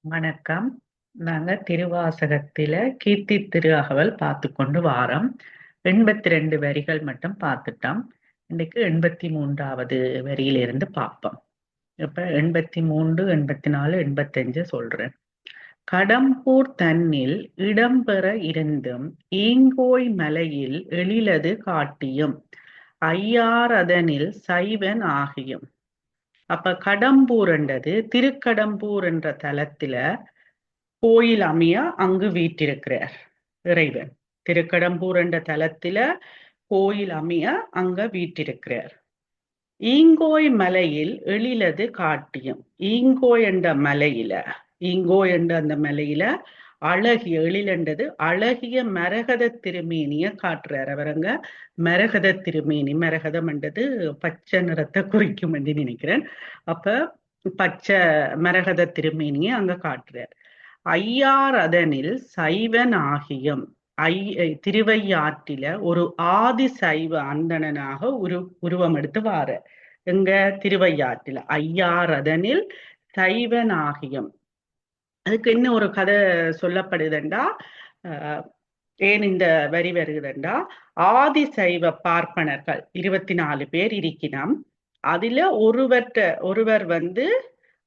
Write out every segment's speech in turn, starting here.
வணக்கம். நாங்க திருவாசகத்தில கீர்த்தி திருஅகவல் பார்த்து கொண்டு வாரோம். 82 வரிகள் மட்டும் பார்த்துட்டோம். இன்னைக்கு 83வது வரியிலிருந்து பார்ப்போம். இப்ப 83, 84, 85 சொல்றேன். கடம்பூர் தன்னில் இடம்பெற இருந்தும் ஈங்கோய் மலையில் எழிலது காட்டியும் ஐயார் அதனில் சைவன் ஆகியும். அப்ப கடம்பூர் என்றது திருக்கடம்பூர் என்ற தலத்தில கோயில் அமைய அங்கு வீற்றிருக்கிறார் இறைவன். திருக்கடம்பூர் என்ற தலத்தில கோயில் அமைய அங்க வீற்றிருக்கிறார். ஈங்கோய் மலையில் எழிலது காட்டியும். ஈங்கோய் என்ற மலையில ஈங்கோய் என்ற அந்த மலையில அழகிய எழிலண்டது அழகிய மரகத திருமேனிய காட்டுறார். அவரங்க மரகத திருமேனி, மரகதம் என்றது பச்சை நிறத்தை குறிக்கும் என்று நினைக்கிறேன். அப்ப பச்சை மரகத திருமேனியை அங்க காட்டுறார். ஐயார் அதனில் சைவன் ஆகியும். திருவையாற்றில ஒரு ஆதி சைவ அந்தணனாக உருவம் எடுத்து வார. எங்க திருவையாற்றில ஐயார் அதனில் சைவன் ஆகியும். அதுக்கு என்ன ஒரு கதை சொல்லப்படுதுண்டா, ஏன் இந்த வரி வருகுதுண்டா, ஆதி சைவ பார்ப்பனர்கள் 24 பேர் இருக்கிறோம். அதுல ஒருவர்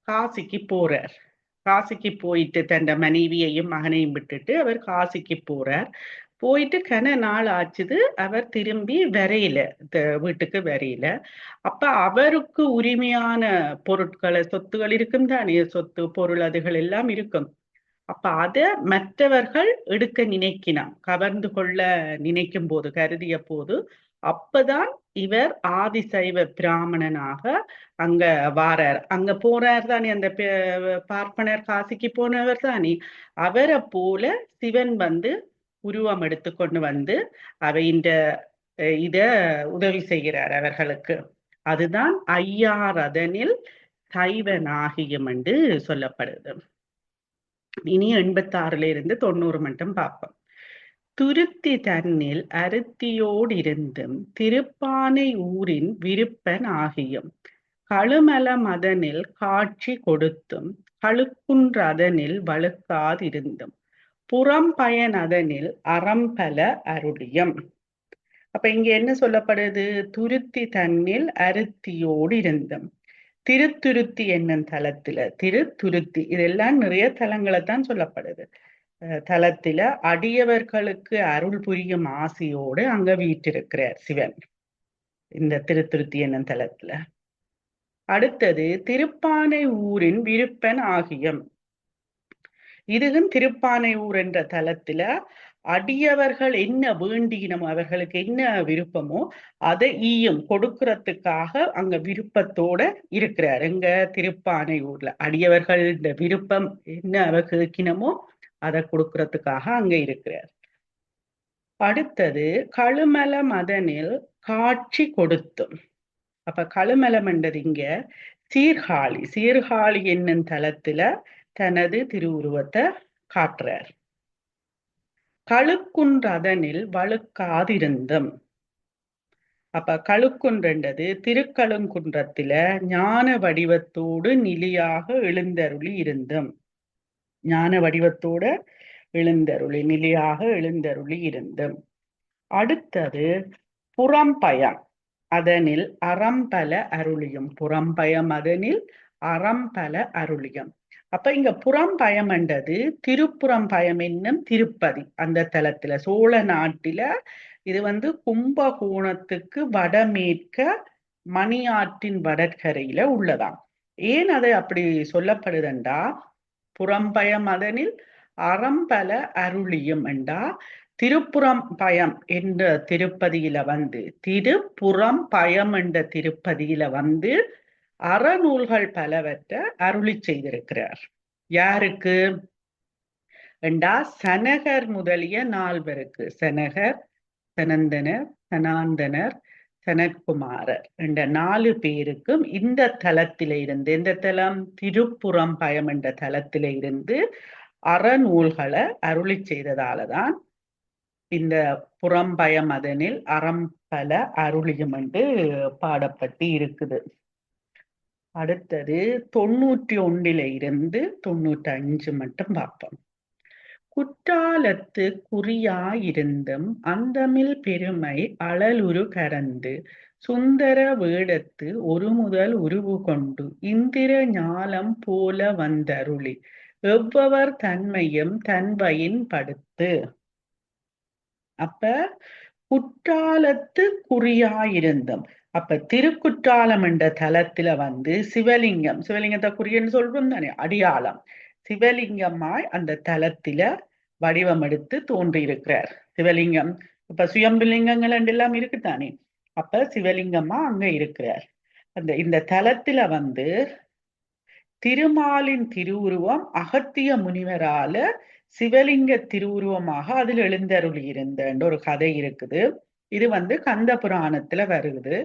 காசிக்கு போறார். காசிக்கு போயிட்டு தன் மனைவியையும் மகனையும் விட்டுட்டு அவர் காசிக்கு போறார். போயிட்டு கன நாள் ஆச்சுது, அவர் திரும்பி வரையில, வீட்டுக்கு வரையில. அப்ப அவருக்கு உரிமையான பொருட்களை, சொத்துகள் இருக்கும் தானே, சொத்து பொருள் அதுகள் எல்லாம் இருக்கும். அப்ப அத மற்றவர்கள் எடுக்க நினைக்கினான், கவர்ந்து கொள்ள நினைக்கும் போது, கருதிய போது, அப்பதான் இவர் ஆதிசைவ பிராமணனாக அங்க வாரார். அங்க போறார் தானே, அந்த பார்ப்பனர் காசிக்கு போனவர் தானே, அவரை போல சிவன் உருவம் எடுத்து கொண்டு அவை இந்த இத உதவி செய்கிறார் அவர்களுக்கு. அதுதான் ஐயார் அதனில் சைவனாகியம் என்று சொல்லப்படுது. இனி 86ல இருந்து 90 மட்டும் பார்ப்போம். துருத்தி தன்னில் அருத்தியோடு இருந்தும் திருப்பானை ஊரின் விருப்பன் ஆகியும் கழுமல மதனில் காட்சி கொடுத்தும் கழுக்குன்ற அதனில் வழுக்காதிருந்தும் புறம்பயன் அதனில் அறம்பல அருளியம். அப்ப இங்க என்ன சொல்லப்படுது? துருத்தி தன்னில் அருத்தியோடு இருந்தும். திருத்துருத்தி என்னும் தலத்துல, திருத்துருத்தி இதெல்லாம் நிறைய தலங்களை தான் சொல்லப்படுது. தலத்தில அடியவர்களுக்கு அருள் புரியும் ஆசையோடு அங்க வீற்றிருக்கிறார் சிவன், இந்த திருத்துருத்தி என்னும் தலத்துல. அடுத்தது திருப்பானை ஊரின் விருப்பன் ஆகியம். இதுவும் திருப்பானை ஊர் என்ற தலத்துல அடியவர்கள் என்ன வேண்டினமோ, அவர்களுக்கு என்ன விருப்பமோ அதை ஈயும் கொடுக்கறதுக்காக அங்க விருப்பத்தோட இருக்கிறார். எங்க திருப்பானை ஊர்ல அடியவர்கள் விருப்பம் என்ன அவர் கேட்கினமோ அதை கொடுக்கறதுக்காக அங்க இருக்கிறார். அடுத்தது கழுமல மதனில் காட்சி கொடுத்தும். அப்ப கழுமலம் என்றது இங்க சீர்காழி. சீர்காழி என்னும் தலத்துல தனது திருவுருவத்தை காட்டுறார். கழுக்குன்றதனில் வழுக்காதிருந்தும். அப்ப கழுக்குன்றது திருக்கழுங்குன்றத்தில ஞான வடிவத்தோடு நிலையாக எழுந்தருளி இருந்தும். ஞான வடிவத்தோட எழுந்தருளி, நிலையாக எழுந்தருளி இருந்தும். அடுத்தது புறம்பயம் அதனில் அறம்பல அருளியும். புறம்பயம் அதனில் அறம்பல அருளியும். அப்ப இங்க புறம்பயம் என்றது திருப்புறம்பயம் என்னும் திருப்பதி. அந்த தலத்துல சோழ நாட்டில இது கும்பகோணத்துக்கு வடமேற்க மணியாற்றின் வடகரையில உள்ளதாம். ஏன் அதை அப்படி சொல்லப்படுதுண்டா, புறம்பயம் அதனில் அறம்பல அருளியும் என்றா, திருப்புறம்பயம் என்ற திருப்பதியில திருப்புறம்பயம் என்ற திருப்பதியில அறநூல்கள் பலவற்றை அருளி செய்திருக்கிறார். யாருக்கு என்றா, சனகர் முதலிய 4 பேருக்கு. சனகர், சனந்தனர், சனாந்தனர், சனத்குமாரர் என்ற 4 பேருக்கும் இந்த தலத்தில இருந்து, இந்த தலம் திருப்புறம்பயம் என்ற தலத்தில இருந்து அறநூல்களை அருளி செய்ததாலதான் இந்த புறம்பயம் அதனில் அறம்பல அருளியும் என்று பாடப்பட்டு இருக்குது. அடுத்தது 91 இருந்து 95 மட்டும் பார்ப்போம். குற்றாலத்து குறியாயிருந்தும் அந்தமில் பெருமை அழலுரு கரந்து சுந்தர வேடத்து ஒரு முதல் உருவு கொண்டு இந்திர ஞாலம் போல வந்தருளி எவ்வவர் தன்மையும் தன்வயின் படுத்து. அப்ப குற்றாலத்து குறியாயிருந்தும், அப்ப திருக்குற்றாலம் என்ற தலத்துல சிவலிங்கம், சிவலிங்கத்தை குறியன்னு சொல்றோம் தானே, அடியாளம், சிவலிங்கமாய் அந்த தலத்தில வடிவம் எடுத்து தோன்றியிருக்கிறார். சிவலிங்கம் இப்ப சுயம்புலிங்கங்கள் எல்லாம் இருக்குதானே, அப்ப சிவலிங்கமா அங்க இருக்கிறார். இந்த தலத்தில திருமாலின் திருவுருவம் அகத்திய முனிவரால சிவலிங்க திருவுருவமாக அதில் எழுந்தருளி இருந்த ஒரு கதை இருக்குது. இது கந்த புராணத்துல வருது.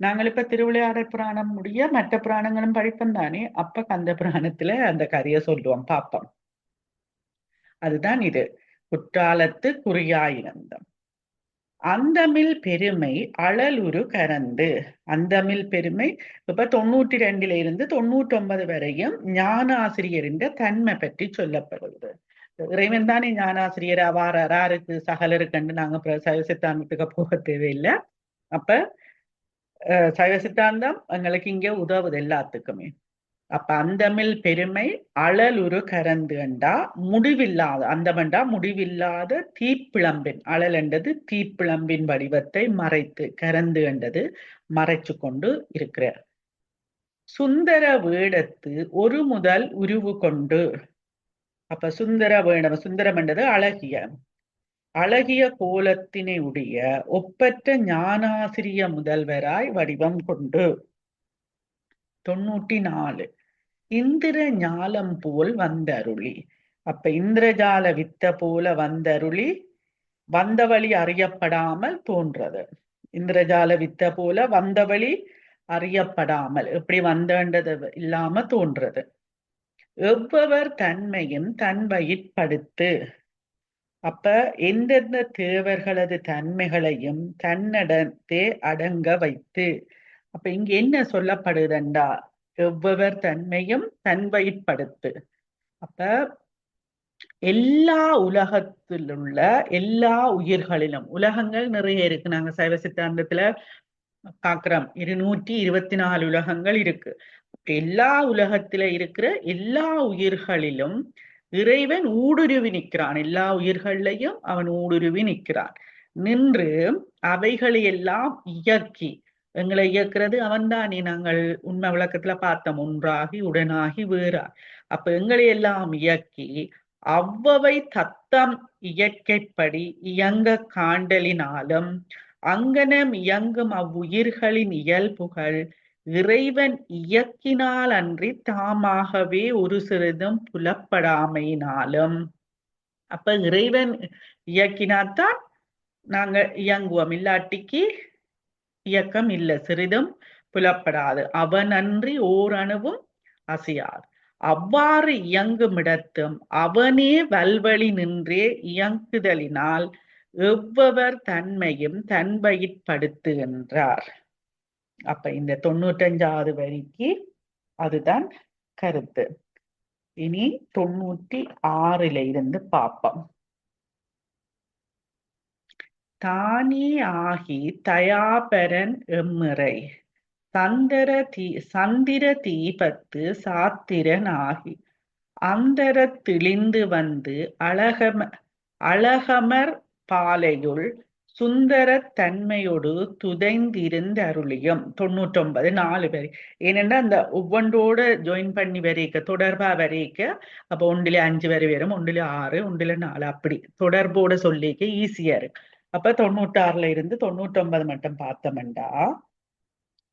நாங்கள் இப்ப திருவிளையாடற் புராணம் முடிய மற்ற புராணங்களும் படிப்போம் தானே, அப்ப கந்த புராணத்துல அந்த கதையை சொல்லுவோம், பாப்போம். அதுதான் இது, குற்றாலத்து குறியாயிருந்தம். அந்தமில் பெருமை அழலுரு கரந்து. அந்தமில் பெருமை இப்ப 92 இருந்து 99 வரையும் ஞானாசிரியரின் தன்மை பற்றி சொல்லப்படுகிறது. இறைவன் தானே ஞானாசிரியர் அவாருக்கு சகலருக்கு நாங்க சைவ சித்தாந்தத்துக்கு போக தேவையில்லை. அப்ப சைவ சித்தாந்தம் எங்களுக்கு இங்க உதவுது எல்லாத்துக்குமே. அப்ப அந்தமில் பெருமை அழலுரு கரந்து என்றா முடிவில்லாத, அந்தமண்டா முடிவில்லாத தீப்பிழம்பின், அழல் என்றது தீப்பிழம்பின் வடிவத்தை மறைத்து, கரந்து என்றது மறைச்சு கொண்டு இருக்கிறார். சுந்தர வேடத்து ஒரு முதல் உருவு கொண்டு. அப்ப சுந்தர வேடம், சுந்தரம் என்றது அழகிய, அழகிய கோலத்தினை உடைய ஒப்பற்ற ஞானாசிரிய முதல்வராய் வடிவம் கொண்டு. 94 இந்திர ஞாலம் போல் வந்தருளி. அப்ப இந்திரஜால வித்த போல வந்தருளி, வந்த வழி அறியப்படாமல் தோன்றது. இந்திரஜால வித்த போல வந்த வழி அறியப்படாமல், எப்படி வந்தது இல்லாம தோன்றது. எவ்வவர் தன்மையும் தன்வயிற்படுத்து. அப்ப எந்தெந்த தேவர்களது தன்மைகளையும் தன்னடத்தே அடங்க வைத்து. அப்ப இங்க என்ன சொல்லப்படுதுண்டா, எவ்வவர் தன்மையும் தன்வயிற்படுத்து. அப்ப எல்லா உலகத்தில் உள்ள எல்லா உயிர்களிலும், உலகங்கள் நிறைய இருக்கு, நாங்க சைவ சித்தாந்தத்துல பாக்குறோம், 224 உலகங்கள் இருக்கு. எல்லா உலகத்தில இருக்கிற எல்லா உயிர்களிலும் இறைவன் ஊடுருவி நிற்கிறான். எல்லா உயிர்களையும் அவன் ஊடுருவி நிற்கிறான். நின்று அவைகளை எல்லாம் இயக்கி, எங்களை இயக்கிறது அவன்தானே. நாங்கள் உண்மை விளக்கத்துல பார்த்தோம், ஒன்றாகி உடனாகி வேறாய். அப்ப எங்களை எல்லாம் இயக்கி அவ்வவை தத்தம் இயற்கைப்படி இயங்க காண்டலினாலும் அங்கனம் இயங்கும் அவ்வுயிர்களின் இயல்புகள் இறைவன் இயக்கினால் அன்றி தாமாகவே ஒரு சிறிதும் புலப்படாமையினாலும். அப்ப இறைவன் இயக்கினாத்தான் நாங்க இயங்குவோம், இல்லாட்டிக்கு இயக்கம் இல்லை, சிறிதும் புலப்படாது. அவன் அன்றி ஓரணுவும் அசையாது. அவ்வாறு இயங்குமிடத்தும் அவனே வல்வழி நின்றே இயங்குதலினால் எவ்வவர் தன்மையும் தன்வயிற்படுத்துகின்றார். அப்ப இந்த 95வது வரிக்கு அதுதான் கருத்து. இனி 96 இருந்து பார்ப்போம். தானே ஆகி தயாபரன் எம்மிறை சந்திர தீபத்து சாத்திரன் ஆகி அந்தர திளிந்து அழகமர் பாலையுள் சுந்தர தன்மையோடு துதைந்திருந்த அருளியும். 99 4 பேர். ஏனென்றா அந்த ஒவ்வொன்றோட ஜாயின் பண்ணி வரைக்க, தொடர்பா வரைக்க, அப்ப 1 5 வரை வரும், 1 6, 1 4, அப்படி தொடர்போட சொல்லிக்க ஈஸியா இருக்கு. அப்ப 96 இருந்து 99 மட்டும் பார்த்தோம்டா,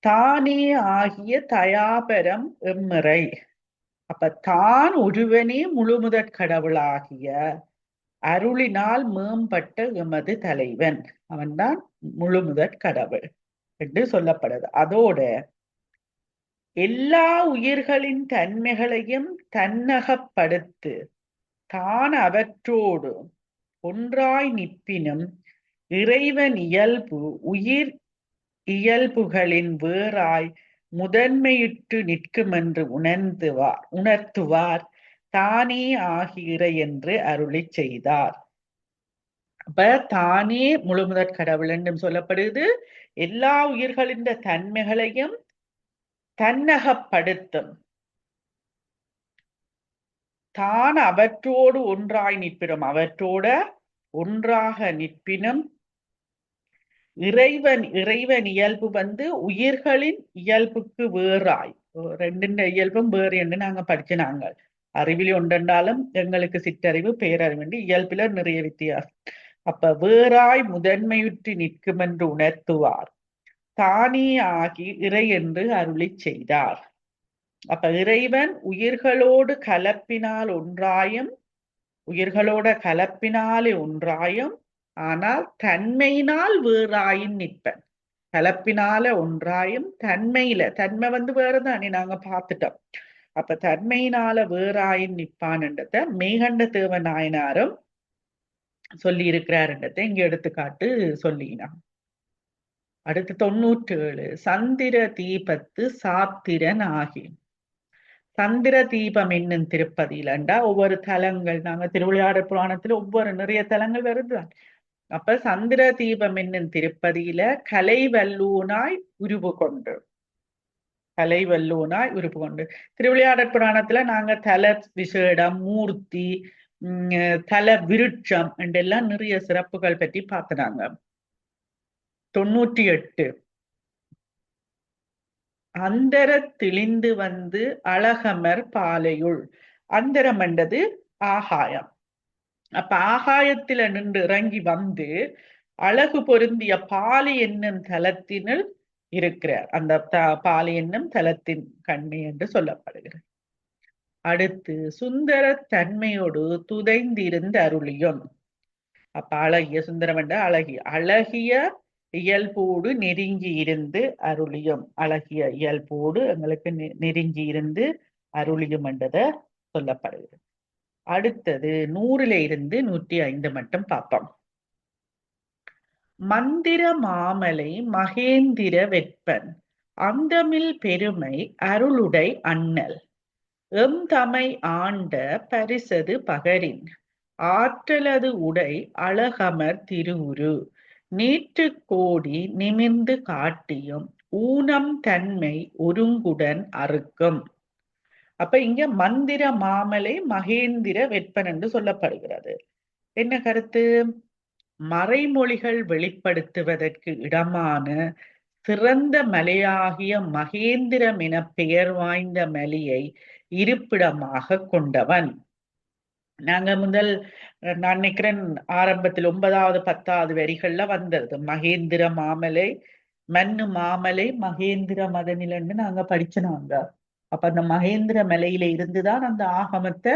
தானே ஆகிய தயாபரம் எம்மிறை. அப்ப தான் ஒருவனே முழுமுதற் கடவுளாகிய அருளினால் மேம்பட்ட எமது தலைவன், அவன்தான் முழுமுதற் கடவுள் என்று சொல்லப்படுது. அதோட எல்லா உயிர்களின் தன்மைகளையும் தன்னகப்படுத்து தான் அவற்றோடு ஒன்றாய் நிற்பினும் இறைவன் இயல்பு உயிர் இயல்புகளின் வேறாய் முதன்மையிட்டு நிற்கும் என்று உணர்த்துவார் தானே ஆகிற என்று அருளி செய்தார். அப்ப தானே முழுமுதற் கடவுள் என்றும் சொல்லப்படுது. எல்லா உயிர்களின் தன்மைகளையும் தன்னகப்படுத்தும். தான் அவற்றோடு ஒன்றாய் நிற்பினும், அவற்றோட ஒன்றாக நிற்பினும் இறைவன் இயல்பு உயிர்களின் இயல்புக்கு வேறாய், ரெண்டு இயல்பும் வேறு என்று நாங்க படிச்சினாங்க. அறிவில் ஒன்றென்றாலும் எங்களுக்கு சிற்றறிவு பேரறிவு இயல்பில நிறைய வித்தியாசம். அப்ப வேறாய் முதன்மையுற்றி நிற்கும் என்று உணர்த்துவார் தானே ஆகி இறை என்று அருளி செய்தார். அப்ப இறைவன் உயிர்களோடு கலப்பினாலே ஒன்றாயும் ஆனால் தன்மையினால் வேறாயின் நிற்பன். கலப்பினால ஒன்றாயும் தன்மை வேறுதானே நாங்க பார்த்துட்டோம். அப்ப தன்மையினால வேறாயின் நிற்பான்ன்றத மெய்கண்ட தேவ நாயனாரும் சொல்லி இருக்கிறார்ன்றதை இங்க எடுத்துக்காட்டு சொல்லினான். அடுத்து 97 சந்திர தீபத்து சாத்திரன் ஆகி. சந்திர தீபம் என்னும் திருப்பதியிலண்டா ஒவ்வொரு தலங்கள், நாங்க திருவிளையாடற் புராணத்துல ஒவ்வொரு நிறைய தலங்கள் வருதுதான். அப்ப சந்திர தீபம் என்னும் திருப்பதியில கலைவல்லூனாய் உருவு கொண்டு திருவிளையாடற் புராணத்துல நாங்க தல விசேடம், மூர்த்தி, தல விருட்சம் என்றெல்லாம் நிறைய சிறப்புகள் பற்றி பார்த்துனாங்க. 98 அந்தர திளிந்து அழகமர் பாலையுள். அந்தரம் என்றது ஆகாயம். அப்ப ஆகாயத்தில நின்று இறங்கி அழகு பொருந்திய பாலி என்னும் தலத்தினுள் இருக்கிறார். அந்த பாலி என்னும் தலத்தின் கண்ணி என்று சொல்லப்படுகிறது. அடுத்து சுந்தர தன்மையோடு துதைந்திருந்த அருளியும். அப்ப அழகிய சுந்தரம் என்ற அழகிய இயல்போடு நெருங்கி இருந்து அருளியும். அழகிய இயல்போடு எங்களுக்கு நெருங்கி இருந்து அருளியும் என்றத சொல்லப்படுகிறது. அடுத்தது 100 105 மட்டும் பார்ப்போம். மந்திர மாமலை மகேந்திர வெப்பன் அந்தமில் பெருமை அருளுடை அண்ணல் எம் தமை ஆண்ட பரிசது பகரின் ஆற்றலது உடை அழகமர் திருவுரு நீற்று கோடி நிமிர்ந்து காட்டியும் ஊனம் தன்மை ஒருங்குடன் அறுக்கும். அப்ப இங்க மந்திர மாமலை மகேந்திர வெப்பன் என்று சொல்லப்படுகிறது. என்ன கருத்து? மறைமொழிகள் வெளிப்படுத்துவதற்கு இடமான சிறந்த மலையாகிய மகேந்திரம் என பெயர் வாய்ந்த மலையை இருப்பிடமாக கொண்டவன். நாங்க நான் நினைக்கிறேன் ஆரம்பத்தில் 9வது 10வது வரிகள்ல வந்தது மகேந்திர மாமலை, மண்ணு மாமலை மகேந்திர மதனிலன்னு நாங்க படிச்சனாங்க. அப்ப அந்த மகேந்திர மலையில இருந்துதான் அந்த ஆகமத்தை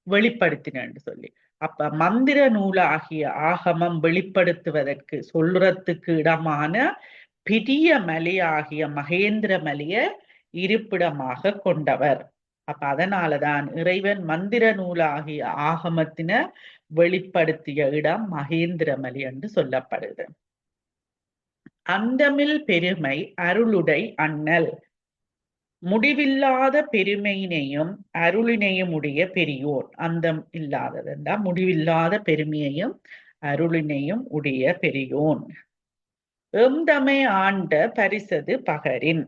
வெளிப்படுத்தினு சொல்லி. அப்ப மந்திர நூலாகிய ஆகமம் வெளிப்படுத்துவதற்கு சொல்றதுக்கு இடமான பெரிய மலையாகிய மகேந்திர மலைய இருப்பிடமாக கொண்டவர். அப்ப அதனாலதான் இறைவன் மந்திர நூலாகிய ஆகமத்தின வெளிப்படுத்திய இடம் மகேந்திர மலை என்று சொல்லப்படுது. அந்தமில் பெருமை அருளுடை அண்ணல் முடிவில்லாத பெருமையினையும் அருளினையும் உடைய பெரியோர். அந்தம் இல்லாததுண்டா முடிவில்லாத பெருமையையும் அருளினையும் உடைய பெரியோன். எம்தமை ஆண்ட பரிசது பகரின்.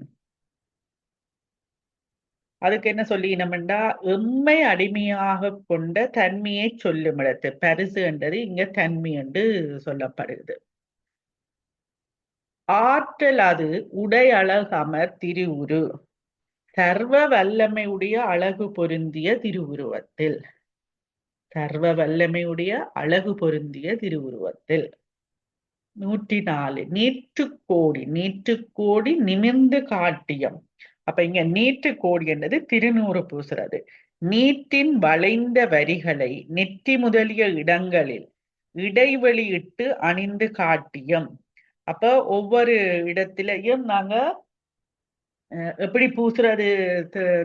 அதுக்கு என்ன சொல்லினோம்டா எம்மை அடிமையாக கொண்ட தன்மையை சொல்லும் இடத்து பரிசு என்றது இங்க தன்மை என்று சொல்லப்படுகிறது. ஆற்றல் அது உடை அழகமர் திருவுரு சர்வ வல்லமையுடைய அழகு பொருந்திய திருவுருவத்தில். சர்வ வல்லமையுடைய அழகு பொருந்திய திருவுருவத்தில். 104 நீற்று கோடி நிமிர்ந்து காட்டியம். அப்ப இங்க நீற்று கோடி என்றது திருநூறு பூசுறது. நீட்டின் வளைந்த வரிகளை நெற்றி முதலிய இடங்களில் இடைவெளி இட்டு அணிந்து காட்டியம். அப்ப ஒவ்வொரு இடத்திலையும் நாங்க எப்படி பூசுறது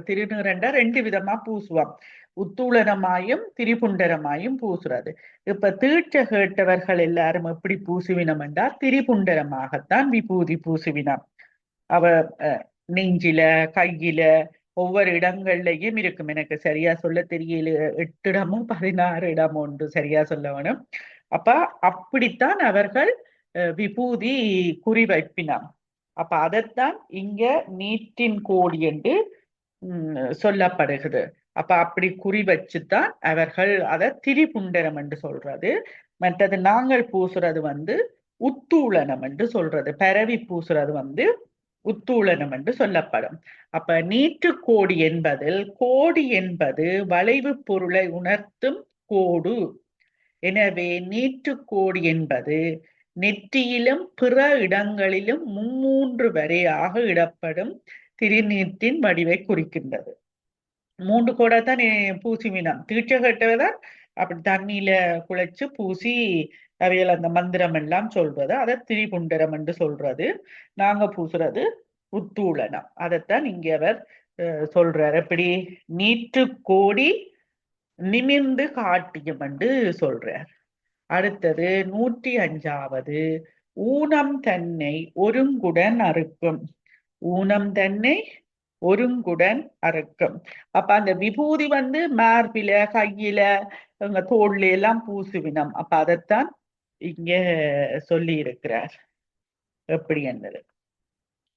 திருநீரண்டா 2 விதமா பூசுவோம். உத்தூளனமாயும் திரிபுண்டரமாயும் பூசுறது. இப்ப தீட்ச கேட்டவர்கள் எல்லாரும் எப்படி பூசுவினம் என்றால் திரிபுண்டரமாகத்தான் விபூதி பூசுவினம். அவ நெஞ்சில, கையில, ஒவ்வொரு இடங்கள்லயும் இருக்கும். எனக்கு சரியா சொல்ல தெரியல, 8 இடமோ 16 இடமோ ஒன்று சரியா சொல்ல வேணும். அப்ப அப்படித்தான் அவர்கள் விபூதி குறிவைப்பினார். அப்ப அதைத்தான் இங்க நீட்டின் கோடி என்று சொல்லப்படுகிறது. அப்ப அப்படி குறி வச்சுதான் அவர்கள் அதை திரிபுண்டரம் என்று சொல்றது. மற்றது நாங்கள் பூசுறது உத்தூளனம் என்று சொல்றது. பரவி பூசுறது உத்தூளனம் என்று சொல்லப்படும். அப்ப நீற்று கோடி என்பதில் கோடி என்பது வளைவு பொருளை உணர்த்தும் கோடு. எனவே நீற்று கோடி என்பது நெற்றியிலும் பிற இடங்களிலும் மும்மூன்று வரையாக இடப்படும் திருநீற்றின் வடிவை குறிக்கின்றது. 3 கோடை தான் பூசிவினம். தீட்சை கட்டதான் அப்படி தண்ணியில குழைச்சு பூசி அவையில் அந்த மந்திரம் எல்லாம் சொல்றது. அதை திரிபுண்டரம் என்று சொல்றது. நாங்க பூசுறது உத்தூளனம். அதைத்தான் இங்க அவர் சொல்றார். எப்படி நீற்று கோடி நிமிர்ந்து காட்டியும் என்று சொல்றார். அடுத்தது 105வது ஊனம் தன்னை ஒருங்குடன் அறுக்கும். ஊனம் தன்னை ஒருங்குடன் அறுக்கும். அப்ப அந்த விபூதி மார்பில, கையில, தோல்ல எல்லாம் பூசுவினம். அப்ப அதைத்தான் இங்க சொல்லி இருக்கிறார் எப்படி என்பது.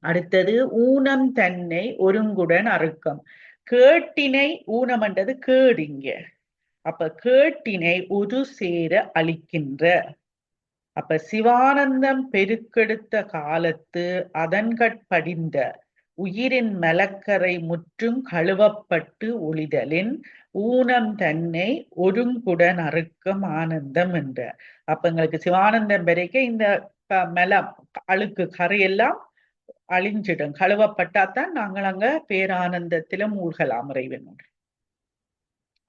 அடுத்தது ஊனம் தன்னை ஒருங்குடன் அறுக்கும். கேட்டினை ஊனம் என்றது கேடிங்க. அப்ப கேட்டினை ஒரு சேர அளிக்கின்ற. அப்ப சிவானந்தம் பெருக்கெடுத்த காலத்து அதன்கட்படிந்த உயிரின் மலக்கரை முற்றும் கழுவப்பட்டு ஒளிதலின் ஊனம் தன்னை ஒருங்குடன் அறுக்கும் ஆனந்தம் என்ற. அப்ப எங்களுக்கு சிவானந்தம் பெருக்க இந்த மலம் அழுக்கு கரையெல்லாம் அழிஞ்சிடும். கழுவப்பட்டாத்தான் நாங்கள் அங்க பேரானந்தத்தில மூழ்கலாம் இறைவனோடு.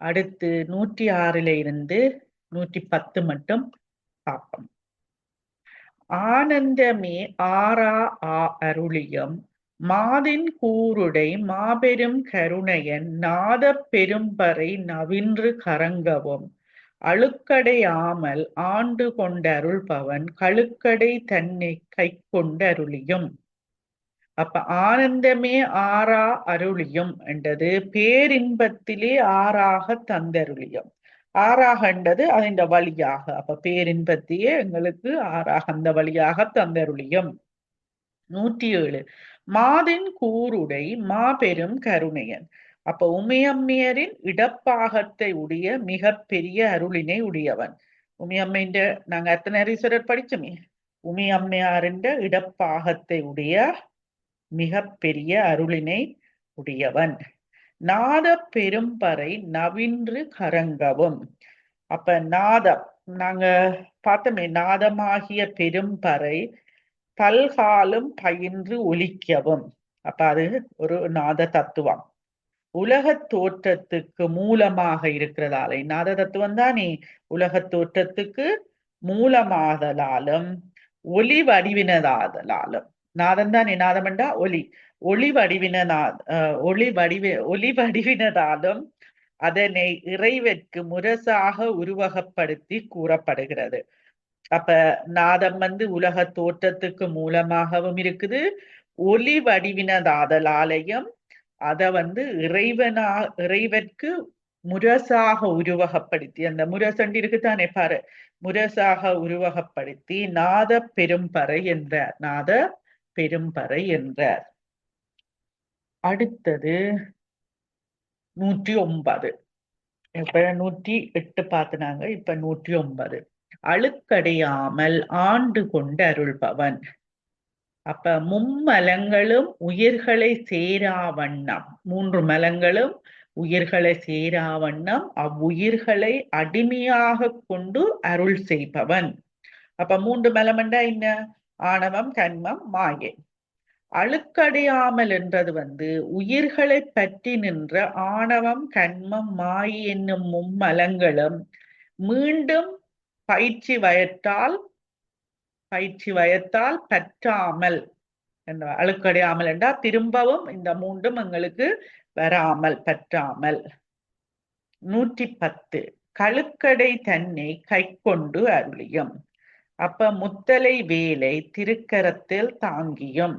அடுத்து 106ல இருந்து 110 மட்டும் பார்ப்போம். ஆனந்தமே ஆரா அருளியும் மாதின் கூருடை மாபெரும் கருணையன் நாத பெரும்பறை நவின்று கரங்கவும் அழுக்கடையாமல் ஆண்டு கொண்டருள்பவன் கழுக்கடை தன்னை கை கொண்டருளியும். அப்ப ஆனந்தமே ஆறா அருளியும் என்றது பேரின்பத்திலே ஆறாக தந்தருளியும். ஆறாக என்றது அந்த வழியாக. அப்ப பேரின்பத்தியே எங்களுக்கு ஆறாக அந்த வழியாக தந்தருளியும். 107 மாதின் கூருடை மாபெரும் கருணையன். அப்ப உமையம்மையரின் இடப்பாகத்தை உடைய மிக பெரிய அருளினை உடையவன். உமையம்மையின் நாங்க அர்த்தநாரீஸ்வரர் படிச்சோமே. உமையம்மையாரின் இடப்பாகத்தை உடைய மிக பெரிய அருளினை உடையவன். நாத பெரும்பறை நவின்று கரங்கவும். அப்ப நாதம் நாங்க பார்த்தோமே, நாதமாகிய பெரும்பறை பல்காலும் பயின்று ஒலிக்கவும். அப்ப அது ஒரு நாத தத்துவம். உலக தோற்றத்துக்கு மூலமாக இருக்கிறதாலே நாத தத்துவம் தானே உலக தோற்றத்துக்கு மூலமாதலாலும் ஒலி வடிவினதாதலாலும். நாதம் தானே, நாதம் என்றா ஒலி. ஒளி வடிவினதாலும் அதனை இறைவற்கு முரசாக உருவகப்படுத்தி கூறப்படுகிறது. அப்ப நாதம் உலக தோற்றத்துக்கு மூலமாகவும் இருக்குது, ஒலி வடிவினதாதலாலையும் அத இறைவற்கு முரசாக உருவகப்படுத்தி, அந்த முரசண்டி இருக்குத்தானே பாரு, முரசாக உருவகப்படுத்தி நாத பெரும்பறை என்றார். நாத பெரும்பறை என்றார். அடுத்தது 109. இப்ப 108 பார்த்தினாங்க. இப்ப 109 அழுக்கடையாமல் ஆண்டு கொண்டு அருள்பவன். அப்ப மும்மலங்களும் உயிர்களை சேராவண்ணம், 3 மலங்களும் உயிர்களை சேராவண்ணம் அவ்வுயிர்களை அடிமையாக கொண்டு அருள் செய்பவன். அப்ப 3 மலமண்டா என்ன? ஆணவம், கண்மம், மாயை. அழுக்கடையாமல் என்றது உயிர்களை பற்றி நின்ற ஆணவம், கண்மம், மாயை என்னும் மும்மலங்களும் மீண்டும் பயிற்சி வயத்தால் பற்றாமல். அழுக்கடையாமல் என்றா திரும்பவும் இந்த 3ம் எங்களுக்கு வராமல், பற்றாமல். 110 கழுக்கடை தன்னை கை கொண்டு அருளியும். அப்ப முத்தலை வேலை திருக்கரத்தில் தாங்கியும்.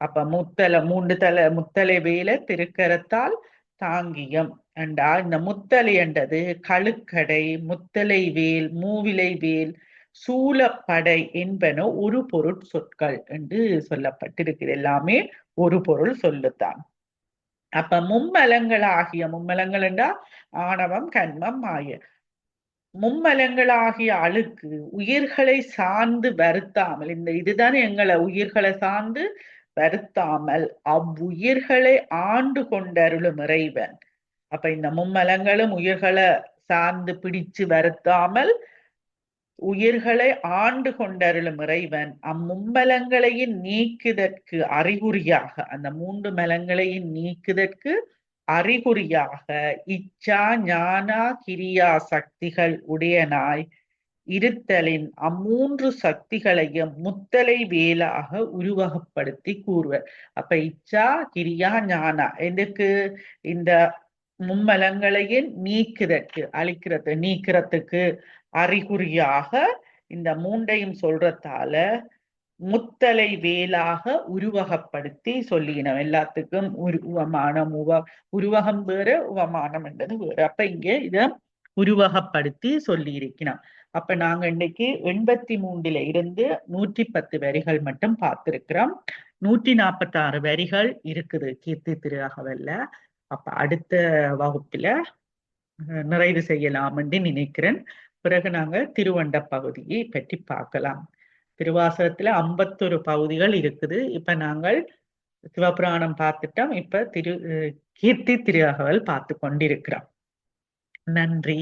அப்ப முத்தலை வேல திருக்கரத்தால் தாங்கியம் என்றா இந்த முத்தலை என்றது கழுக்கடை, முத்தலை வேல், மூவிலை வேல், சூலப்படை என்பன ஒரு பொருள் சொற்கள் என்று சொல்லப்பட்டிருக்கு. எல்லாமே ஒரு பொருள் சொல்லுத்தான். அப்ப மும்மலங்கள் என்றா ஆணவம், கண்மம், மாய. மும்மலங்களாகிய அழுக்கு உயிர்களை சார்ந்து வருத்தாமல், இதுதான் எங்களை உயிர்களை சார்ந்து வருத்தாமல் அவ்வுயிர்களை ஆண்டு கொண்டருளும் இறைவன். அப்ப இந்த மும்மலங்களும் உயிர்களை சார்ந்து பிடிச்சு வருத்தாமல் உயிர்களை ஆண்டு கொண்டருளும் இறைவன் அம்மும்மலங்களையும் நீக்குதற்கு அறிகுறியாக, அந்த 3 மலங்களையும் நீக்குதற்கு அறிகுறியாக இச்சா ஞானா கிரியா சக்திகள் உடையனாய் இருத்தலின் அம்மூன்று சக்திகளையும் முத்தலை வேலாக உருவகப்படுத்தி கூறுவர். அப்ப இச்சா கிரியா ஞானா எதுக்கு? இந்த மும்மலங்களையும் நீக்கிறதுக்கு அறிகுறியாக இந்த மூன்றையும் சொல்றதால முத்தலை வேலாக உருவகப்படுத்தி சொல்லினோம். எல்லாத்துக்கும் உருவமானம் உருவகம் வேறு, உவமானம் என்றது வேறு. அப்ப இங்க இத உருவகப்படுத்தி சொல்லி இருக்கிறோம். அப்ப நாங்க இன்னைக்கு 83 இருந்து 110 வரிகள் மட்டும் பார்த்திருக்கிறோம். 146 வரிகள் இருக்குது கீர்த்தி திருஅகவல்ல. அப்ப அடுத்த வகுப்புல நிறைவு செய்யலாம் என்று நினைக்கிறேன். பிறகு நாங்க திருவண்ட பகுதியை பற்றி பார்க்கலாம். திருவாசகத்துல 51 பகுதிகள் இருக்குது. இப்ப நாங்கள் சிவபுராணம் பார்த்துட்டோம். இப்ப கீர்த்தி திருஅகவல் பார்த்து கொண்டிருக்கிறோம். நன்றி.